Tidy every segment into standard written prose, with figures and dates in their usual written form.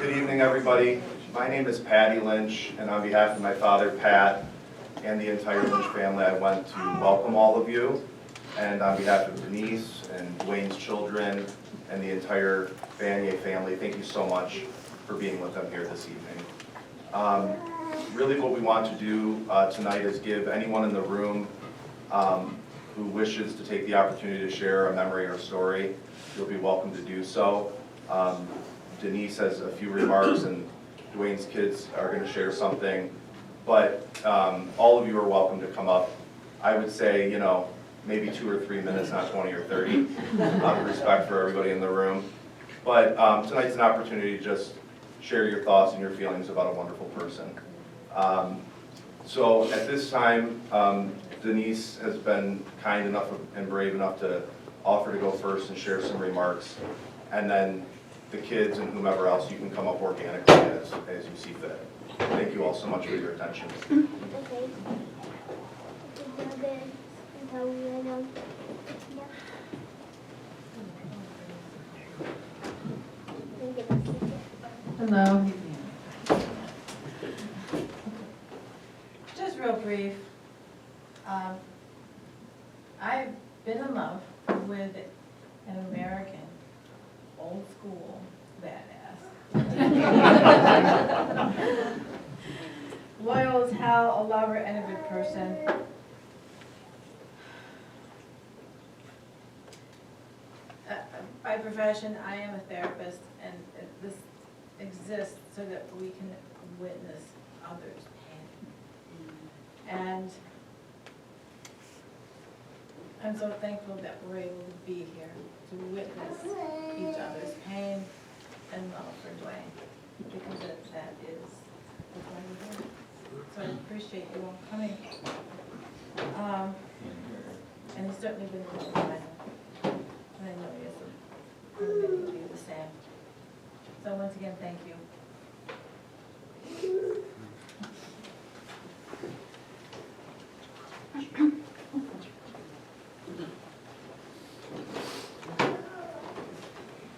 Good evening, everybody. My name is Patty Lynch, and on behalf of my father, Pat, and the entire Lynch family, I want to welcome all of you. And on behalf of Denise and Duane's children and the entire Banyai family, thank you so much for being with them here this evening. Really what we want to do tonight is give anyone in the room who wishes to take the opportunity to share a memory or story, you'll be welcome to do so. Denise has a few remarks and Duane's kids are going to share something, but all of you are welcome to come up. I would say, you know, maybe 2 or 3 minutes, not 20 or 30, out of respect for everybody in the room. But tonight's an opportunity to just share your thoughts and your feelings about a wonderful person. So at this time, Denise has been kind enough and brave enough to offer to go first and share some remarks. And then the kids and whomever else, you can come up organically as you see fit. Thank you all so much for your attention. Hello. Just real brief. I've been in love with an American, old school badass. Loyal as hell, a lover, and a good person. By profession, I am a therapist, and this exists so that we can witness others' pain. And I'm so thankful that we're able to be here to witness each other's pain and love for Duane, because that is why we're here. So I appreciate you all coming. And he's certainly been in my life, and I know he is. And many of you the same. So once again, thank you.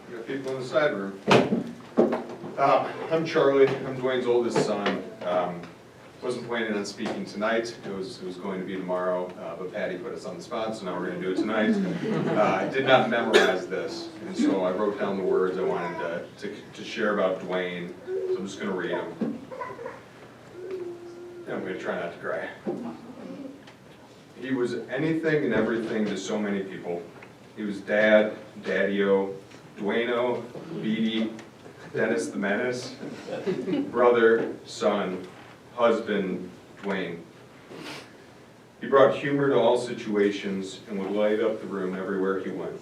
We got people in the side room. I'm Charlie. I'm Duane's oldest son. Wasn't planning on speaking tonight. It was going to be tomorrow, but Patty put us on the spot, so now we're going to do it tonight. I did not memorize this, and so I wrote down the words I wanted to share about Duane. So I'm just going to read them. And I'm going to try not to cry. He was anything and everything to so many people. He was Dad, Daddy-O, Duane-O, Beatty, Dennis the Menace, brother, son, husband, Duane. He brought humor to all situations and would light up the room everywhere he went.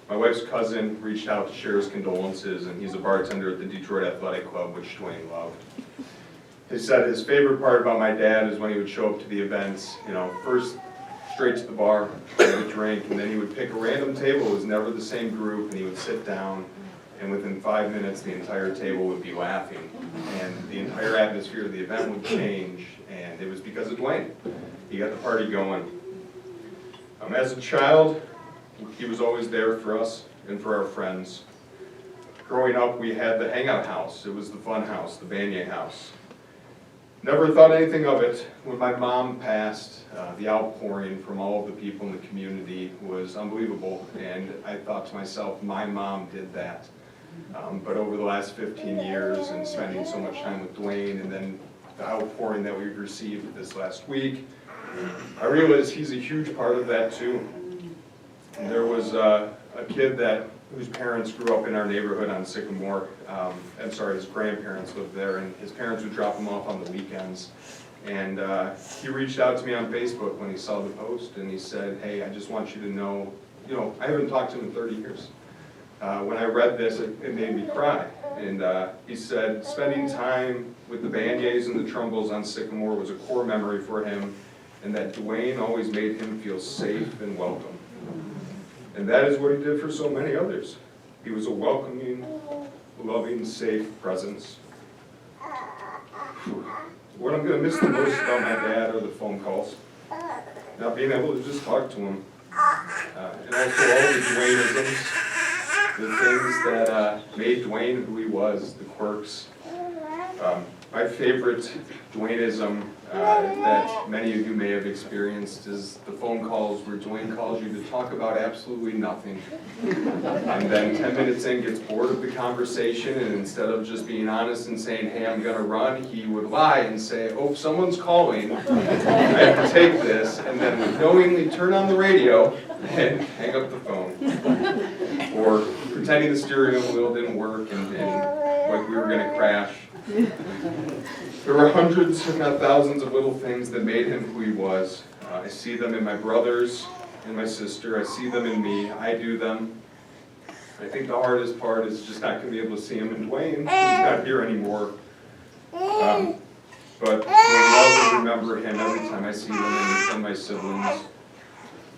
My wife's cousin reached out to share his condolences, and he's a bartender at the Detroit Athletic Club, which Duane loved. He said his favorite part about my dad is when he would show up to the events, you know, first straight to the bar, have a drink, and then he would pick a random table. It was never the same group, and he would sit down, and within 5 minutes, the entire table would be laughing, and the entire atmosphere of the event would change, and it was because of Duane. He got the party going. As a child, he was always there for us and for our friends. Growing up, we had the hangout house. It was the fun house, the Banyai house. Never thought anything of it. When my mom passed, the outpouring from all of the people in the community was unbelievable, and I thought to myself, my mom did that. But over the last 15 years and spending so much time with Duane, and then the outpouring that we've received this last week, I realized he's a huge part of that too. And there was a kid whose parents grew up in our neighborhood on Sycamore. His grandparents lived there, and his parents would drop him off on the weekends. And he reached out to me on Facebook when he saw the post, and he said, "Hey, I just want you to know, I haven't talked to him in 30 years. When I read this, it made me cry." And he said spending time with the Banyais and the Trumbles on Sycamore was a core memory for him, and that Duane always made him feel safe and welcome. And that is what he did for so many others. He was a welcoming, loving, safe presence. What I'm going to miss the most about my dad are the phone calls. Not being able to just talk to him. And also all the Duaneisms. the things that made Duane who he was, the quirks. My favorite Duaneism that many of you may have experienced is the phone calls where Duane calls you to talk about absolutely nothing. And then 10 minutes in gets bored of the conversation, and instead of just being honest and saying, hey, I'm gonna run, he would lie and say, oh, someone's calling, I have to take this, and then would knowingly turn on the radio and hang up the phone. Or pretending the steering wheel didn't work and like we were gonna crash. There were hundreds, if not thousands, of little things that made him who he was. I see them in my brothers and my sister. I see them in me. I do them. I think the hardest part is just not going to be able to see him in Duane. He's not here anymore. But I will remember him every time I see him and my siblings.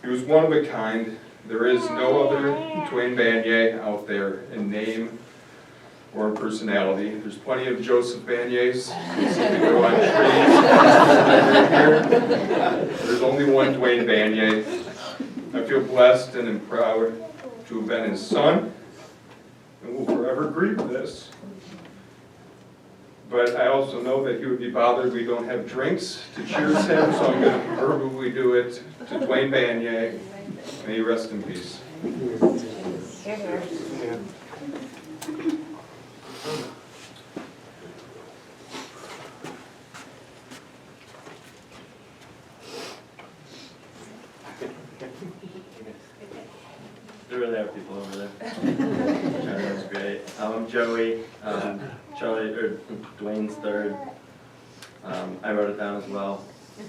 He was one of a kind. There is no other Duane Banyai out there in name or in personality. There's plenty of Joseph Banyais. You see them grow on trees. There's only one Duane Banyai. I feel blessed and am proud to have been his son, and will forever grieve this. But I also know that he would be bothered we don't have drinks to cheers him, so I'm going to verbally do it to Duane Banyai. May he rest in peace. There really are people over there. That's great. I'm Joey, Charlie, or Duane's third. I wrote it down as well. So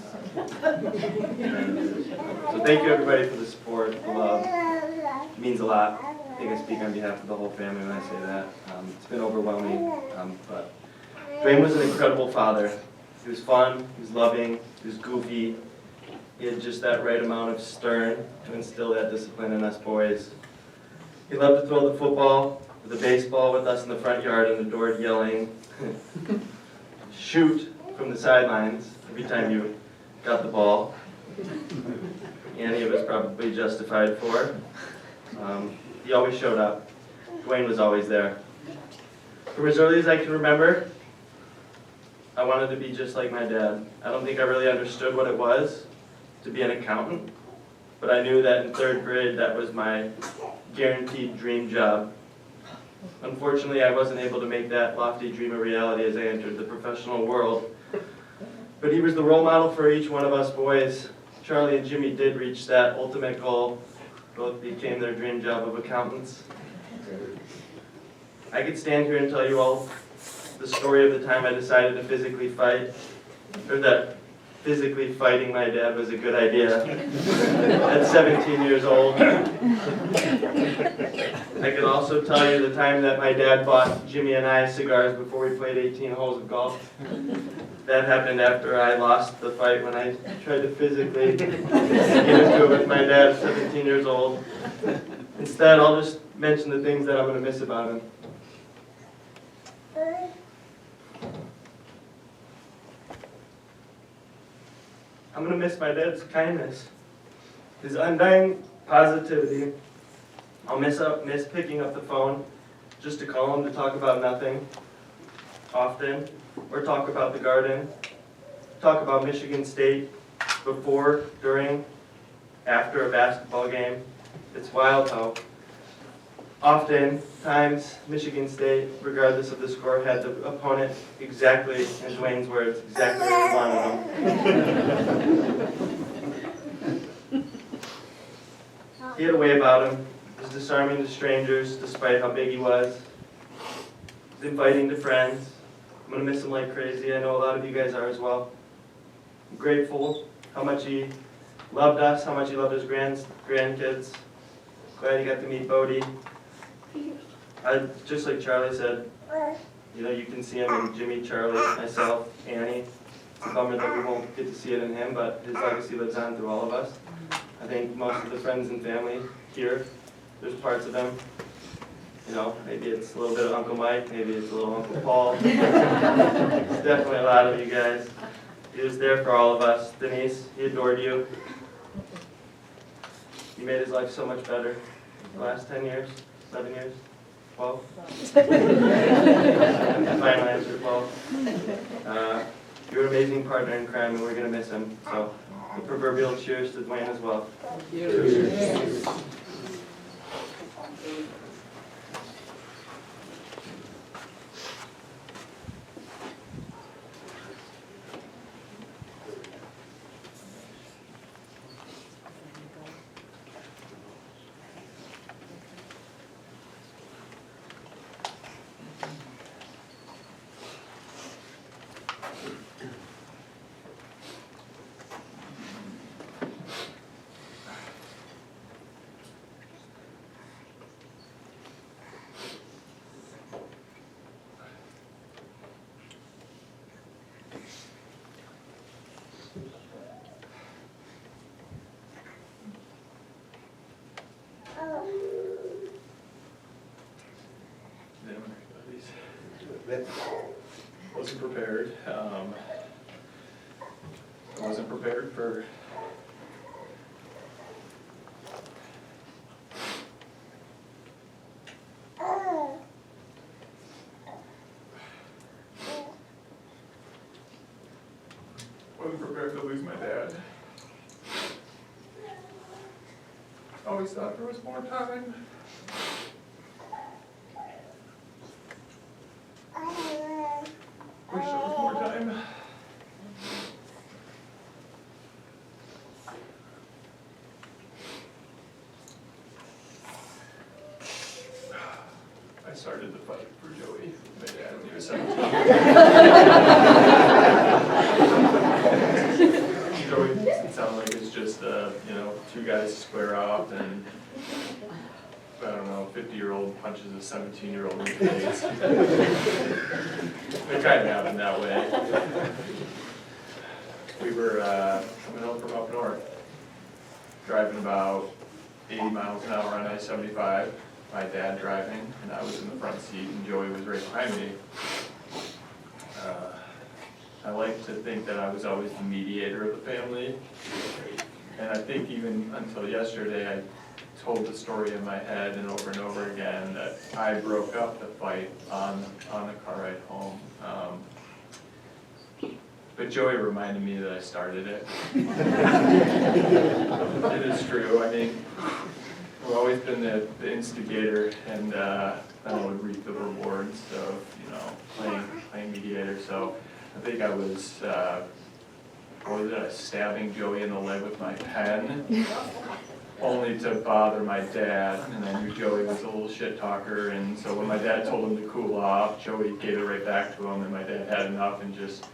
thank you everybody for the support, the love. It means a lot. I think I speak on behalf of the whole family when I say that. It's been overwhelming, but Duane was an incredible father. He was fun, he was loving, he was goofy. He had just that right amount of stern to instill that discipline in us boys. He loved to throw the football, or the baseball with us in the front yard and adored yelling, shoot from the sidelines every time you got the ball. Any of us probably justified for. He always showed up. Duane was always there. From as early as I can remember, I wanted to be just like my dad. I don't think I really understood what it was to be an accountant, but I knew that in third grade that was my guaranteed dream job. Unfortunately, I wasn't able to make that lofty dream a reality as I entered the professional world. But he was the role model for each one of us boys. Charlie and Jimmy did reach that ultimate goal. Both became their dream job of accountants. I could stand here and tell you all the story of the time I decided to physically fight, or that physically fighting my dad was a good idea at 17 years old. I could also tell you the time that my dad bought Jimmy and I cigars before we played 18 holes of golf. That happened after I lost the fight when I tried to physically get into it with my dad at 17 years old. Instead, I'll just mention the things that I'm going to miss about him. I'm going to miss my dad's kindness, his undying positivity. I'll miss picking up the phone just to call him to talk about nothing often, or talk about the garden, talk about Michigan State before, during, after a basketball game. It's wild how oftentimes Michigan State, regardless of the score, had the opponent exactly, in Duane's words, exactly where he wanted them. He had a way about him. He was disarming to strangers despite how big he was. He was inviting to friends. I'm going to miss him like crazy. I know a lot of you guys are as well. I'm grateful how much he loved us, how much he loved his grandkids. Glad he got to meet Bodie. Just like Charlie said, you know, you can see him in Jimmy, Charlie, myself, Annie. It's a bummer that we won't get to see it in him, but his legacy lives on through all of us. I think most of the friends and family here, there's parts of them. You know, maybe it's a little bit of Uncle Mike, maybe it's a little Uncle Paul. It's definitely a lot of you guys. He was there for all of us. Denise, he adored you. You made his life so much better the last 10 years. 11 years? 12? Final answer, 12. You're an amazing partner in crime, and we're going to miss him. So, the proverbial cheers to Duane as well. Cheers. Wasn't prepared. I wasn't prepared for to lose my dad. Always thought there was more time. Wish there was more time. I started the fight for Joey, my dad, when he was 17. Joey, it sounds like it's just, two guys square off and, I don't know, 50-year-old punches a 17-year-old in the face. It kind of happened that way. We were coming home from up north, driving about 80 miles an hour on I-75. My dad driving, and I was in the front seat, and Joey was right behind me. I like to think that I was always the mediator of the family, and I think even until yesterday I told the story in my head and over again that I broke up the fight on the car ride home. But Joey reminded me that I started it. It is true. I mean, I've always been the instigator, and then I would reap the rewards of playing mediator. So I think I was stabbing Joey in the leg with my pen, only to bother my dad. And I knew Joey was a little shit talker, and so when my dad told him to cool off, Joey gave it right back to him, and my dad had enough and just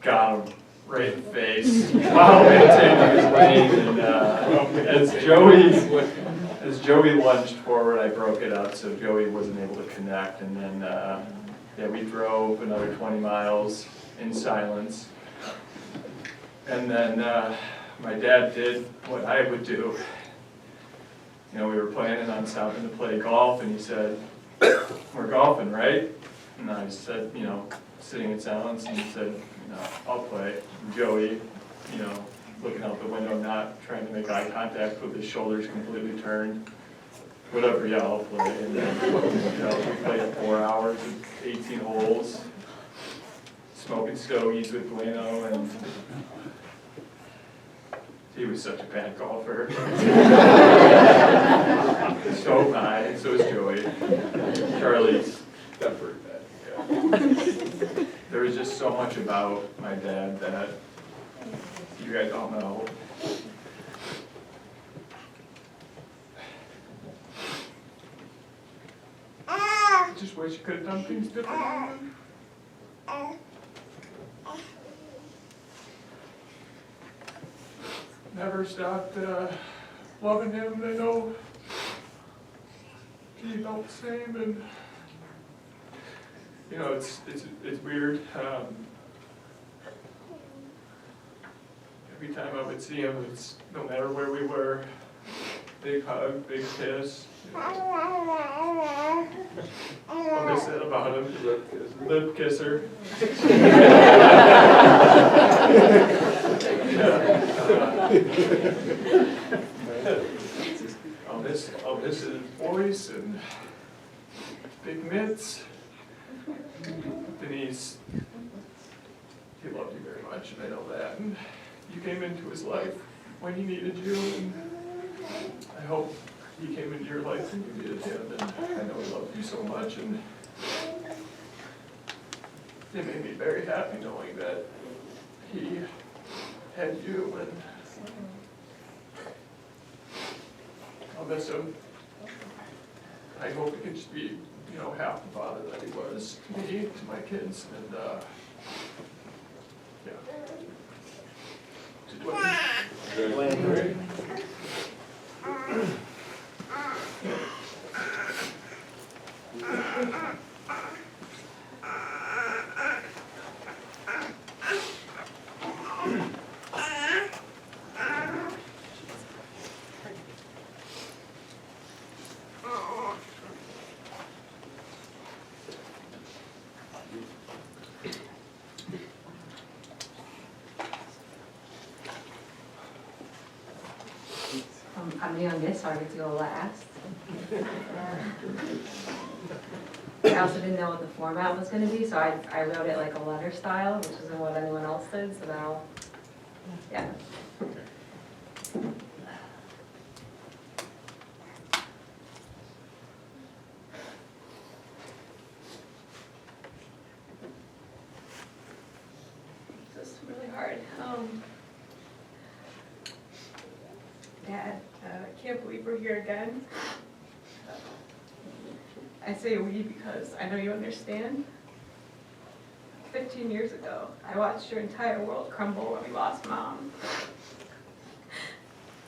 got him right in the face while maintaining his lane. And as Joey lunged forward, I broke it up so Joey wasn't able to connect. And then we drove another 20 miles in silence. And then my dad did what I would do. We were planning on stopping to play golf, and he said, "We're golfing, right?" And I said, sitting in silence, and he said, "I'll play." And Joey, looking out the window, not trying to make eye contact, with his shoulders completely turned. "Whatever, yeah, I'll play." And then, we played 4 hours and 18 holes, smoking stogies with Duane, and he was such a bad golfer. So am I, so is Joey. Charlie's got pretty bad. Yeah. There was just so much about my dad that you guys all know. I just wish you could have done things differently. Never stopped loving him, and I know he felt the same, and it's weird. Every time I would see him, it's no matter where we were, big hug, big kiss. I'll miss that about him. Lip kisser. I'll miss his voice, and Big Mitts, Denise, he loved you very much, and I know that. And you came into his life when he needed you, and I hope he came into your life when you needed him, and I know he loved you so much, and it made me very happy knowing that he had you, and I'll miss him. I hope he can just be, you know, half the father that he was to me, to my kids, and, yeah. To Duane. I'm the youngest, so I get to go last. I also didn't know what the format was going to be, so I wrote it like a letter style, which isn't what anyone else did, so now, yeah. This is really hard. Dad, I can't believe we're here again. I say we because I know you understand. 15 years ago, I watched your entire world crumble when we lost Mom.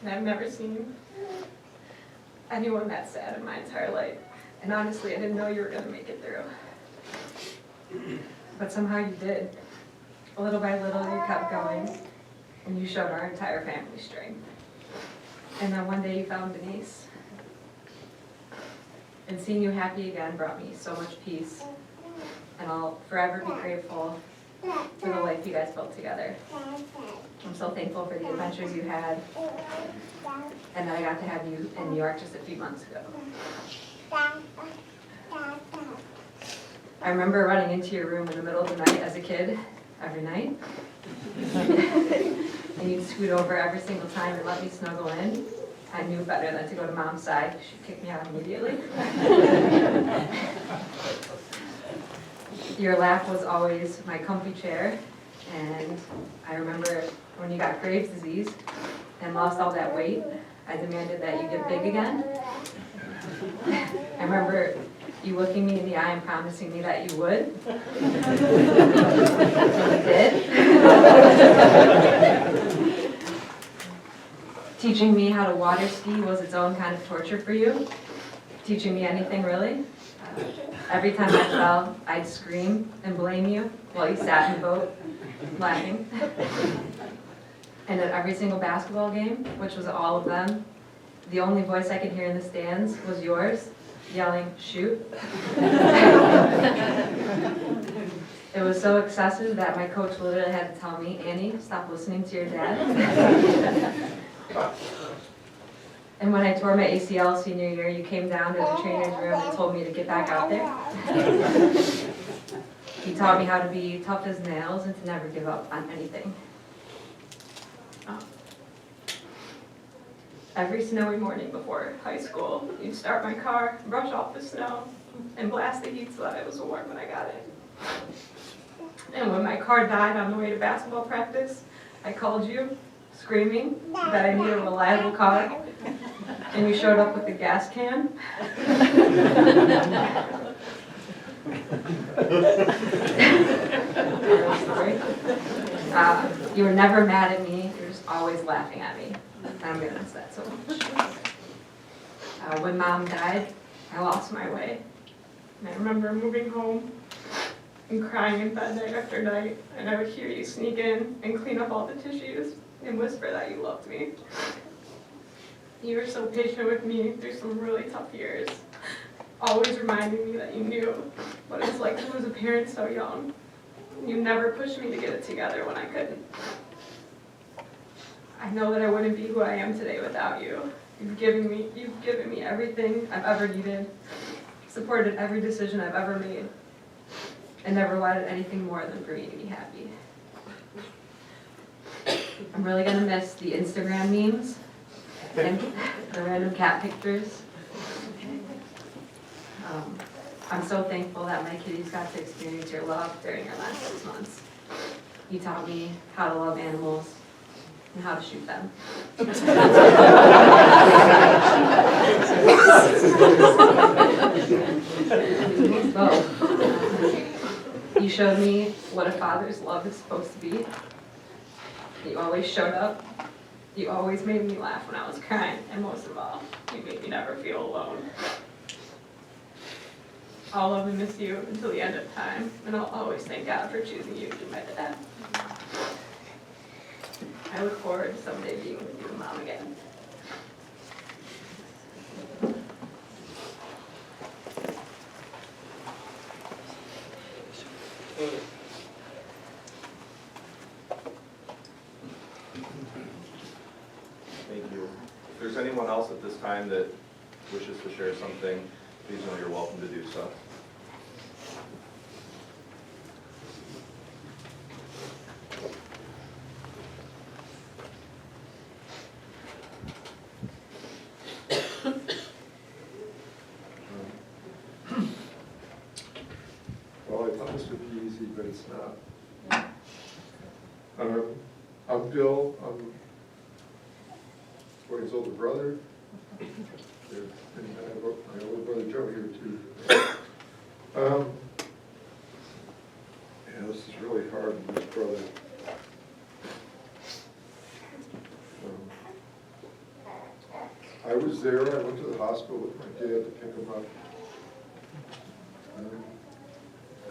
And I've never seen anyone that sad in my entire life. And honestly, I didn't know you were going to make it through. But somehow you did. Little by little, you kept going, and you showed our entire family strength. And then one day you found Denise. And seeing you happy again brought me so much peace. And I'll forever be grateful for the life you guys built together. I'm so thankful for the adventures you had. And that I got to have you in New York just a few months ago. I remember running into your room in the middle of the night as a kid, every night. And you'd scoot over every single time and let me snuggle in. I knew better than to go to Mom's side. She'd kick me out immediately. Your lap was always my comfy chair. And I remember when you got Graves' disease and lost all that weight, I demanded that you get big again. I remember you looking me in the eye and promising me that you would. And you did. Teaching me how to water ski was its own kind of torture for you. Teaching me anything, really. Every time I fell, I'd scream and blame you while you sat in the boat, laughing. And at every single basketball game, which was all of them, the only voice I could hear in the stands was yours, yelling, "Shoot." It was so excessive that my coach literally had to tell me, "Annie, stop listening to your dad." And when I tore my ACL senior year, you came down to the trainer's room and told me to get back out there. You taught me how to be tough as nails and to never give up on anything. Every snowy morning before high school, you'd start my car, brush off the snow, and blast the heat so that it was warm when I got in. And when my car died on the way to basketball practice, I called you, screaming that I need a reliable car, and you showed up with a gas can. You were never mad at me, you were just always laughing at me. I'm gonna miss that so much. When Mom died, I lost my way. And I remember moving home and crying in bed night after night, and I would hear you sneak in and clean up all the tissues and whisper that you loved me. You were so patient with me through some really tough years, always reminding me that you knew what it was like to lose a parent so young. You never pushed me to get it together when I couldn't. I know that I wouldn't be who I am today without you. You've given me everything I've ever needed. supported every decision I've ever made, and never wanted anything more than for me to be happy. I'm really gonna miss the Instagram memes and the random cat pictures. I'm so thankful that my kitties got to experience your love during your last 6 months. You taught me how to love animals and how to shoot them. Both. You showed me what a father's love is supposed to be. You always showed up. You always made me laugh when I was crying, and most of all, you made me never feel alone. I'll love and miss you until the end of time, and I'll always thank God for choosing you to be my dad. I look forward to someday being with you and Mom again. Thank you. If there's anyone else at this time that wishes to share something, please know you're welcome to do so. Well, I thought this would be easy, but it's not. I'm Bill. I'm Duane's older brother. And I have my older brother Joe here too. Yeah, this is really hard with this brother. I was there. I went to the hospital with my dad to pick him up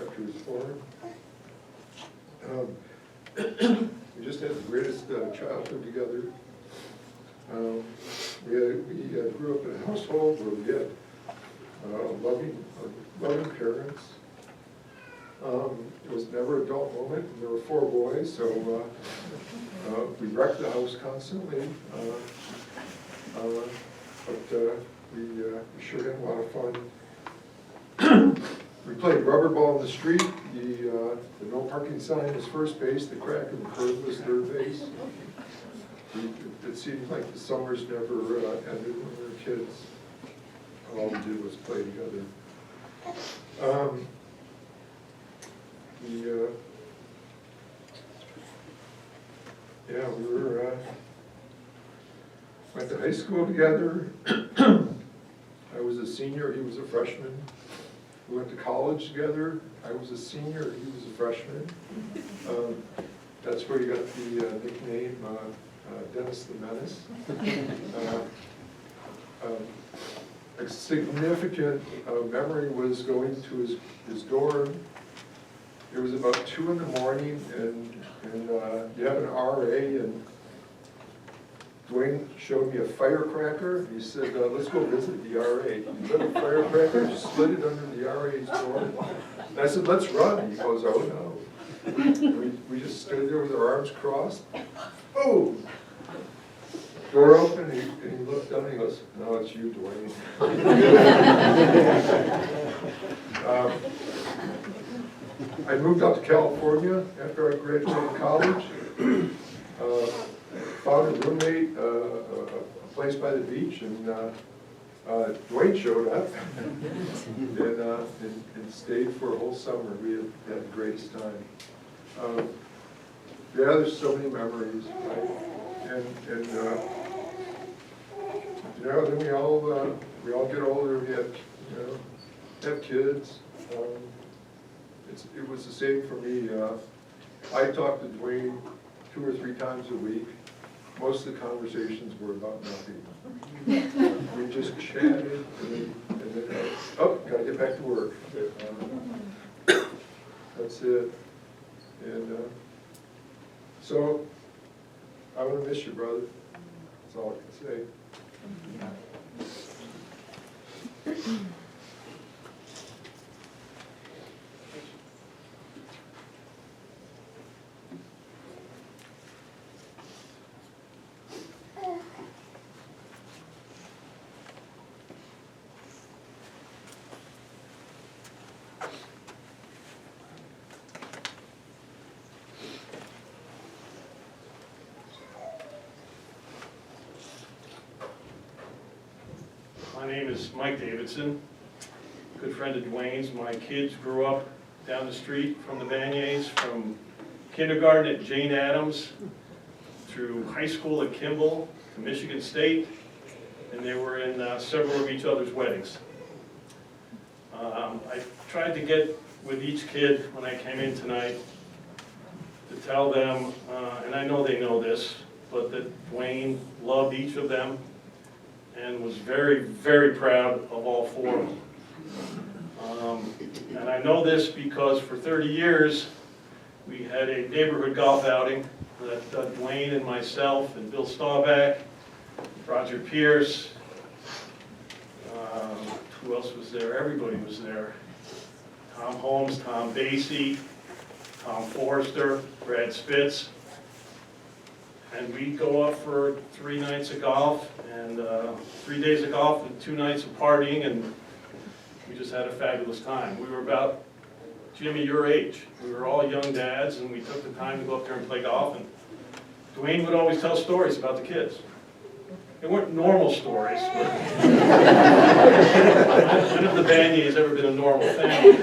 after he was born. We just had the greatest childhood together. We grew up in a household where we had loving parents. It was never a dull moment. There were 4 boys, so we wrecked the house constantly. But we sure had a lot of fun. We played rubber ball in the street. The no parking sign was first base. The crack in the curb was third base. It seemed like the summers never ended when we were kids. All we did was play together. We went to high school together. I was a senior, he was a freshman. We went to college together. I was a senior, he was a freshman. That's where you got the nickname Dennis the Menace. A significant memory was going to his dorm. It was about 2 in the morning, and you have an RA, and Duane showed me a firecracker. He said, let's go visit the RA. He lit a firecracker, just slid it under the RA's door. And I said, let's run. He goes, oh no. We just stood there with our arms crossed. Boom! Door open, and he looked down and he goes, no, it's you, Duane. I moved out to California after I graduated college. Found a roommate, a place by the beach, and Duane showed up and stayed for a whole summer. We had the greatest time. Yeah, there's so many memories, right? And then we all get older. We have kids. It was the same for me. I talked to Duane 2 or 3 times a week. Most of the conversations were about nothing. We just chatted, and then gotta get back to work. That's it. And so, I want to miss you, brother. That's all I can say. is Mike Davidson, good friend of Duane's. My kids grew up down the street from the Banyais, from kindergarten at Jane Addams, through high school at Kimball, to Michigan State, and they were in several of each other's weddings. I tried to get with each kid when I came in tonight to tell them, and I know they know this, but that Duane loved each of them and was very, very proud of all four of them. And I know this because for 30 years, we had a neighborhood golf outing that Duane and myself and Bill Staubach, Roger Pierce, who else was there? Everybody was there. Tom Holmes, Tom Basie, Tom Forrester, Brad Spitz. And we go up for 3 nights of golf and 3 days of golf and 2 nights of partying, and we just had a fabulous time. We were about, Jimmy, your age. We were all young dads, and we took the time to go up there and play golf. And Duane would always tell stories about the kids. They weren't normal stories. None of the Banyais ever been a normal family.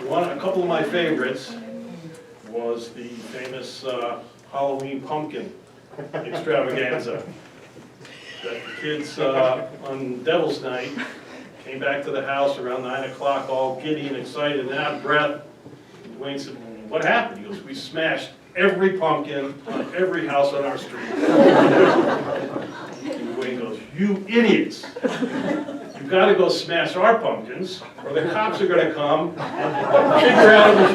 A couple of my favorites was the famous Halloween pumpkin extravaganza. That the kids on Devil's Night came back to the house around 9 o'clock, all giddy and excited and out of breath. And Duane said, "What happened?" He goes, "We smashed every pumpkin on every house on our street." And Duane goes, "You idiots! You've got to go smash our pumpkins, or the cops are going to come and figure out it was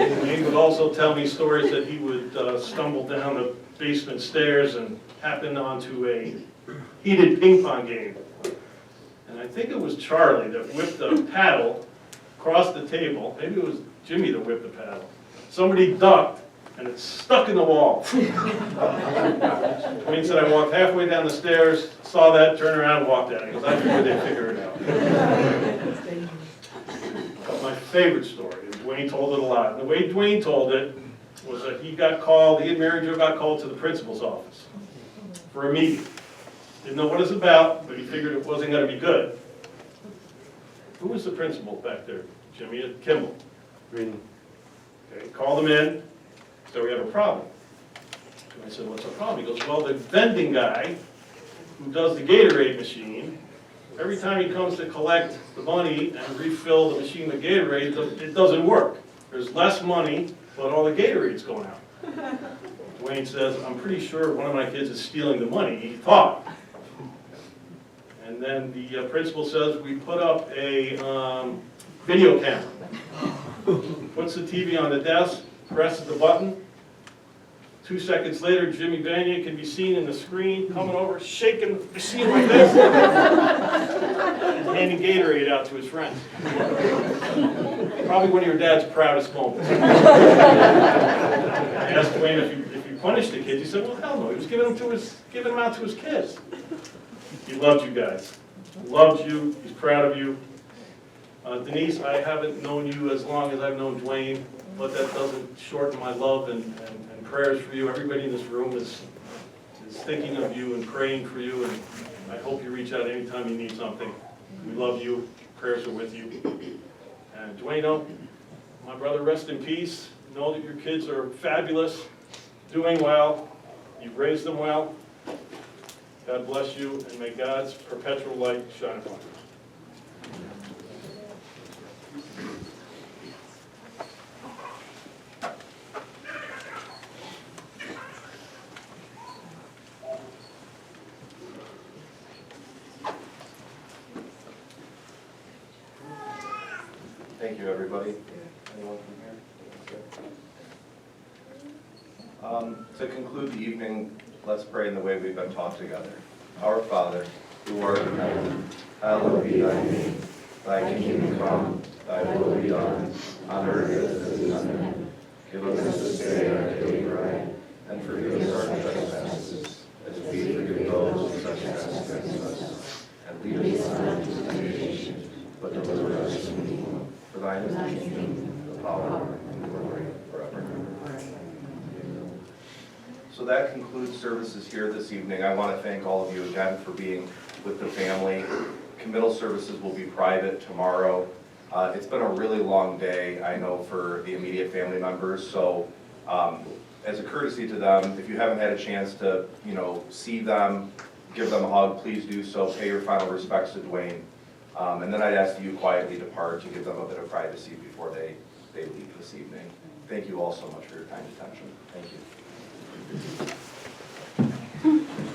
you." Duane would also tell me stories that he would stumble down the basement stairs and happen onto a heated ping pong game. And I think it was Charlie that whipped a paddle across the table. Maybe it was Jimmy that whipped the paddle. Somebody ducked, and it stuck in the wall. Duane said, "I walked halfway down the stairs, saw that, turned around, and walked out." He goes, "I figured they'd figure it out." But my favorite story, and Duane told it a lot. And the way Duane told it was that he and Mary Jo got called to the principal's office for a meeting. Didn't know what it was about, but he figured it wasn't going to be good. Who was the principal back there? Jimmy at Kimball. Green. Okay, called him in, so we have a problem. And I said, "What's the problem?" He goes, "Well, the vending guy who does the Gatorade machine, every time he comes to collect the money and refill the machine with Gatorade, it doesn't work. There's less money, but all the Gatorade's going out." Duane says, "I'm pretty sure one of my kids is stealing the money," he thought. And then the principal says, "We put up a video camera." Puts the TV on the desk, presses the button. 2 seconds later, Jimmy Banyai can be seen in the screen, coming over, shaking the machine like this, and handing Gatorade out to his friends. Probably one of your dad's proudest moments. I asked Duane if you punished the kids. He said, "Well, hell no. He was giving them out to his kids." He loved you guys. Loved you. He's proud of you. Denise, I haven't known you as long as I've known Duane, but that doesn't shorten my love and prayers for you. Everybody in this room is thinking of you and praying for you, and I hope you reach out anytime you need something. We love you. Prayers are with you. And Duane, my brother, rest in peace. Know that your kids are fabulous, doing well. You've raised them well. God bless you, and may God's perpetual light shine upon you. Thank you, everybody. Anyone from here? To conclude the evening, let's pray in the way we've been taught together. Our Father, who art in heaven, hallowed be thy name. Thy kingdom come, thy will be done, on earth as it is in heaven. Give us this day our daily bread, and forgive us our trespasses, as we forgive those who trespass against us. And lead us not into temptation, but deliver us from evil. For thine is the kingdom, the power, and the glory forever. So that concludes services here this evening. I want to thank all of you again for being with the family. Committal services will be private tomorrow. It's been a really long day, I know, for the immediate family members, so as a courtesy to them, if you haven't had a chance to, see them, give them a hug, please do so, pay your final respects to Duane. And then I'd ask that you quietly depart to give them a bit of privacy before they leave this evening. Thank you all so much for your kind attention. Thank you.